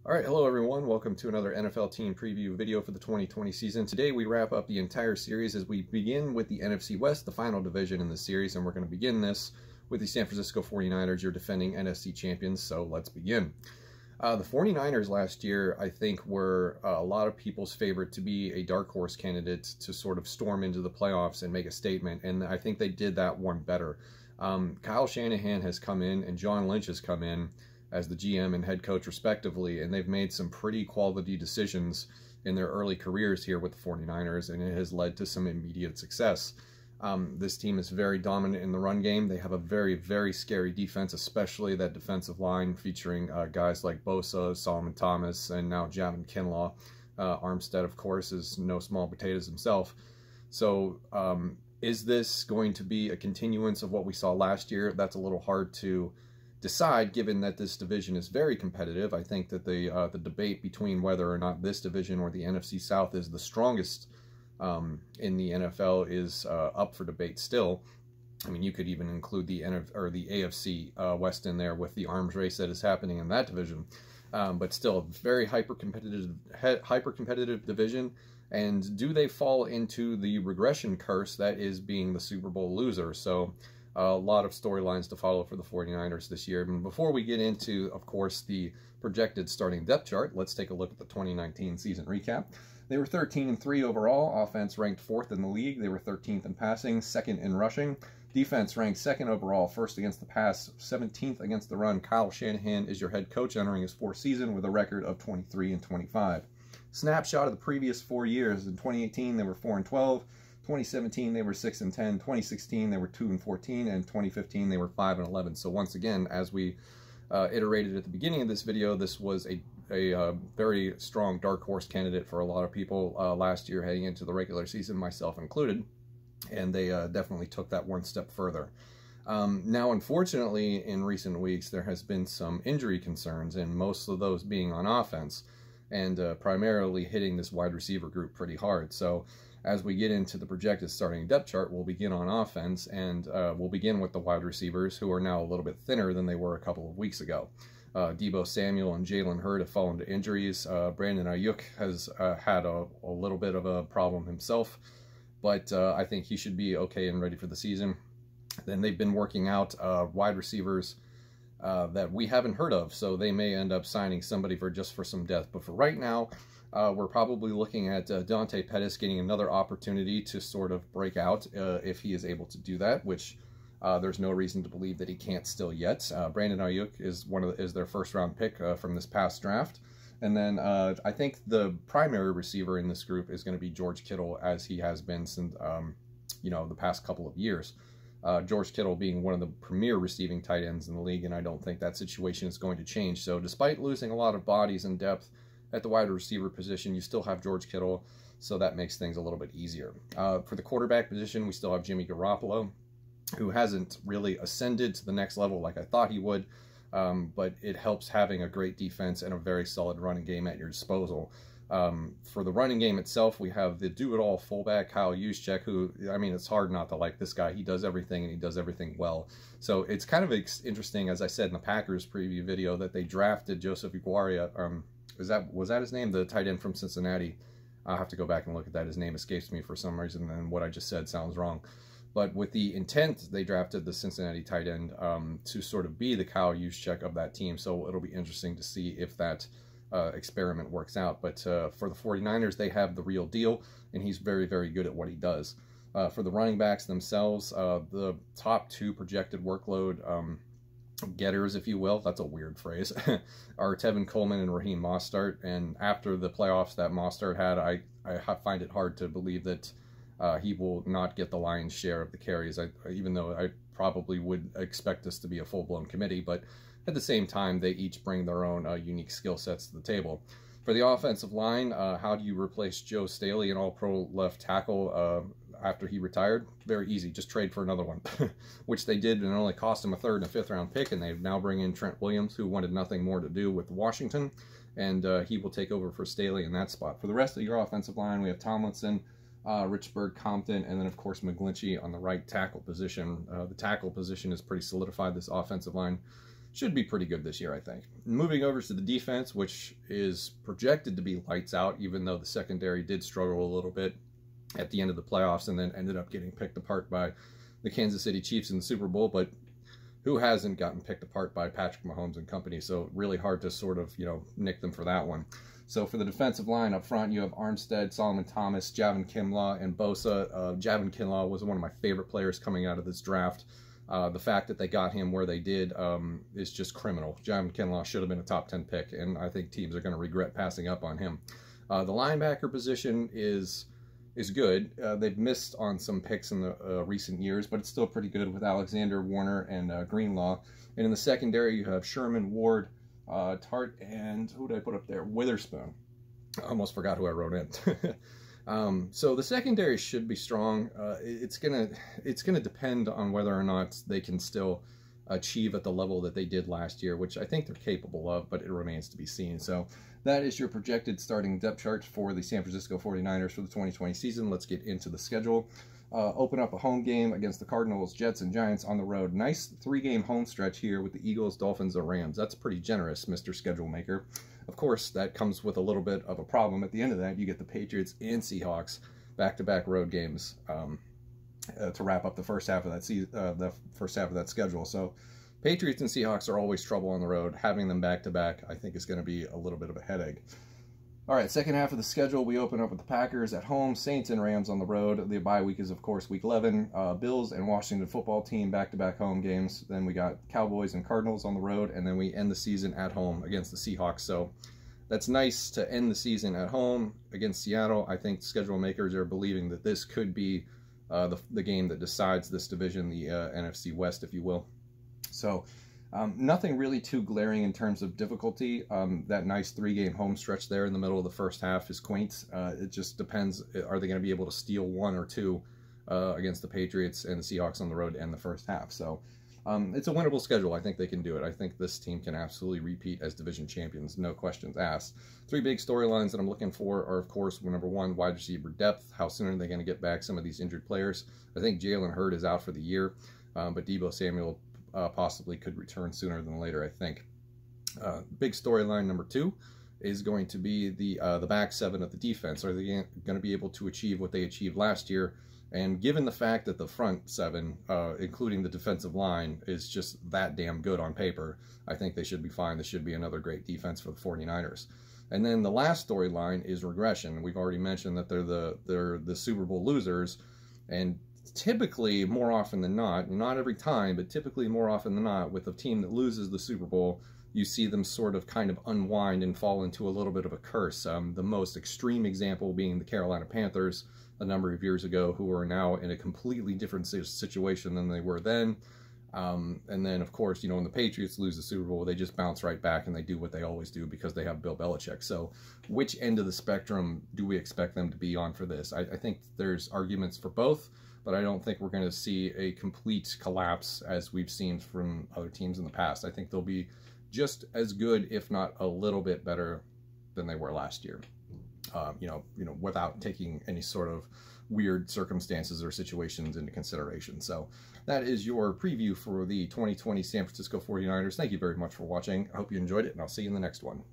All right, hello everyone. Welcome to another NFL team preview video for the 2020 season. Today we wrap up the entire series as we begin with the NFC West, the final division in the series, and we're going to begin this with the San Francisco 49ers, your defending NFC champions, so let's begin. The 49ers last year, I think, were a lot of people's favorite to be a dark horse candidate to sort of storm into the playoffs and make a statement, and I think they did that one better. Kyle Shanahan has come in and John Lynch has come in as the GM and head coach respectively, and they've made some pretty quality decisions in their early careers here with the 49ers, and it has led to some immediate success. This team is very dominant in the run game. They have a very, very scary defense, especially that defensive line featuring guys like Bosa, Solomon Thomas, and now Javon Kinlaw. Armstead, of course, is no small potatoes himself. So is this going to be a continuance of what we saw last year? That's a little hard to decide, given that this division is very competitive. I think that the debate between whether or not this division or the NFC South is the strongest in the NFL is up for debate still. I mean, you could even include the AFC West in there with the arms race that is happening in that division. But still, a very hyper-competitive division. And do they fall into the regression curse that is being the Super Bowl loser? So a lot of storylines to follow for the 49ers this year. And before we get into, of course, the projected starting depth chart, let's take a look at the 2019 season recap. They were 13-3 overall. Offense ranked 4th in the league. They were 13th in passing, 2nd in rushing. Defense ranked 2nd overall, 1st against the pass, 17th against the run. Kyle Shanahan is your head coach entering his 4th season with a record of 23-25. Snapshot of the previous 4 years. In 2018, they were 4-12. 2017, they were 6-10. 2016, they were 2-14. And 2015, they were 5-11. So once again, as we iterated at the beginning of this video, this was a very strong dark horse candidate for a lot of people last year heading into the regular season, myself included. And they definitely took that one step further. Now, unfortunately, in recent weeks, there has been some injury concerns, and most of those being on offense, and primarily hitting this wide receiver group pretty hard. So as we get into the projected starting depth chart, we'll begin on offense, and we'll begin with the wide receivers, who are now a little bit thinner than they were a couple of weeks ago. Deebo Samuel and Jalen Hurd have fallen to injuries. Brandon Ayuk has had a little bit of a problem himself, but I think he should be okay and ready for the season. Then they've been working out wide receivers that we haven't heard of, so they may end up signing somebody for some depth. But for right now, we're probably looking at Dante Pettis getting another opportunity to sort of break out if he is able to do that, which there's no reason to believe that he can't still yet. Brandon Ayuk is their first-round pick from this past draft. And then I think the primary receiver in this group is going to be George Kittle, as he has been since the past couple of years. George Kittle being one of the premier receiving tight ends in the league, and I don't think that situation is going to change. So despite losing a lot of bodies and depth at the wide receiver position, you still have George Kittle, so that makes things a little bit easier. For the quarterback position, we still have Jimmy Garoppolo, who hasn't really ascended to the next level like I thought he would, but it helps having a great defense and a very solid running game at your disposal. For the running game itself, we have the do-it-all fullback, Kyle Juszczyk, who, I mean, it's hard not to like this guy. He does everything, and he does everything well. So it's kind of interesting, as I said in the Packers preview video, that they drafted Joseph Iguaria. Was that his name? The tight end from Cincinnati. I'll have to go back and look at that. His name escapes me for some reason, and what I just said sounds wrong. But with the intent, they drafted the Cincinnati tight end to sort of be the Kyle Juszczyk of that team. So it'll be interesting to see if that experiment works out. But for the 49ers, they have the real deal, and he's very, very good at what he does. For the running backs themselves, the top 2 projected workload getters, if you will, that's a weird phrase, are Tevin Coleman and Raheem Mostert. And after the playoffs that Mostert had, I find it hard to believe that he will not get the lion's share of the carries, even though I probably would expect this to be a full-blown committee. But at the same time, they each bring their own unique skill sets to the table. For the offensive line, how do you replace Joe Staley, an all-pro left tackle, after he retired? Very easy. Just trade for another one, which they did, and it only cost him a 3rd and a 5th-round pick, and they now bring in Trent Williams, who wanted nothing more to do with Washington, and he will take over for Staley in that spot. For the rest of your offensive line, we have Tomlinson, Richburg, Compton, and then, of course, McGlinchey on the right tackle position. The tackle position is pretty solidified, this offensive line. should be pretty good this year, I think. Moving over to the defense, which is projected to be lights out, even though the secondary did struggle a little bit at the end of the playoffs and then ended up getting picked apart by the Kansas City Chiefs in the Super Bowl. But who hasn't gotten picked apart by Patrick Mahomes and company? So really hard to sort of, nick them for that one. So for the defensive line up front, you have Armstead, Solomon Thomas, Javon Kinlaw, and Bosa. Javon Kinlaw was one of my favorite players coming out of this draft. The fact that they got him where they did is just criminal. Javon Kinlaw should have been a top 10 pick, and I think teams are going to regret passing up on him. The linebacker position is good. They've missed on some picks in the recent years, but it's still pretty good with Alexander, Warner, and Greenlaw. And in the secondary, you have Sherman, Ward, Tart, and who did I put up there? Witherspoon. I almost forgot who I wrote in. So the secondary should be strong. It's gonna depend on whether or not they can still achieve at the level that they did last year, which I think they're capable of, but it remains to be seen. So that is your projected starting depth chart for the San Francisco 49ers for the 2020 season. Let's get into the schedule. Open up a home game against the Cardinals, Jets, and Giants on the road. Nice 3-game home stretch here with the Eagles, Dolphins, and Rams. That's pretty generous, Mr. Schedule Maker. Of course, that comes with a little bit of a problem. At the end of that, you get the Patriots and Seahawks back-to-back road games to wrap up the first half of that schedule. So Patriots and Seahawks are always trouble on the road. Having them back-to-back, I think, is going to be a little bit of a headache. All right, second half of the schedule, we open up with the Packers at home, Saints and Rams on the road. The bye week is, of course, week 11. Bills and Washington football team, back-to-back home games. Then we got Cowboys and Cardinals on the road, and then we end the season at home against the Seahawks. So that's nice to end the season at home against Seattle. I think schedule makers are believing that this could be the game that decides this division, the NFC West, if you will. So nothing really too glaring in terms of difficulty. That nice 3-game home stretch there in the middle of the first half is quaint. It just depends. Are they going to be able to steal 1 or 2 against the Patriots and the Seahawks on the road to end the first half? So it's a winnable schedule. I think they can do it. I think this team can absolutely repeat as division champions, no questions asked. 3 big storylines that I'm looking for are, of course, number 1, wide receiver depth. How soon are they going to get back some of these injured players? I think Jalen Hurd is out for the year, but Deebo Samuel possibly could return sooner than later, I think. Big storyline number 2 is going to be the back 7 of the defense. Are they going to be able to achieve what they achieved last year? And given the fact that the front 7, including the defensive line, is just that damn good on paper, I think they should be fine. This should be another great defense for the 49ers. And then the last storyline is regression. We've already mentioned that they're the Super Bowl losers, and typically, more often than not every time, but typically more often than not, with a team that loses the Super Bowl, you see them sort of kind of unwind and fall into a little bit of a curse. The most extreme example being the Carolina Panthers a number of years ago, who are now in a completely different situation than they were then. And then, of course, when the Patriots lose the Super Bowl, they just bounce right back and they do what they always do because they have Bill Belichick. So which end of the spectrum do we expect them to be on for this? I think there's arguments for both, but I don't think we're going to see a complete collapse as we've seen from other teams in the past. I think they'll be just as good, if not a little bit better than they were last year. Without taking any sort of weird circumstances or situations into consideration. So that is your preview for the 2020 San Francisco 49ers. Thank you very much for watching. I hope you enjoyed it, and I'll see you in the next one.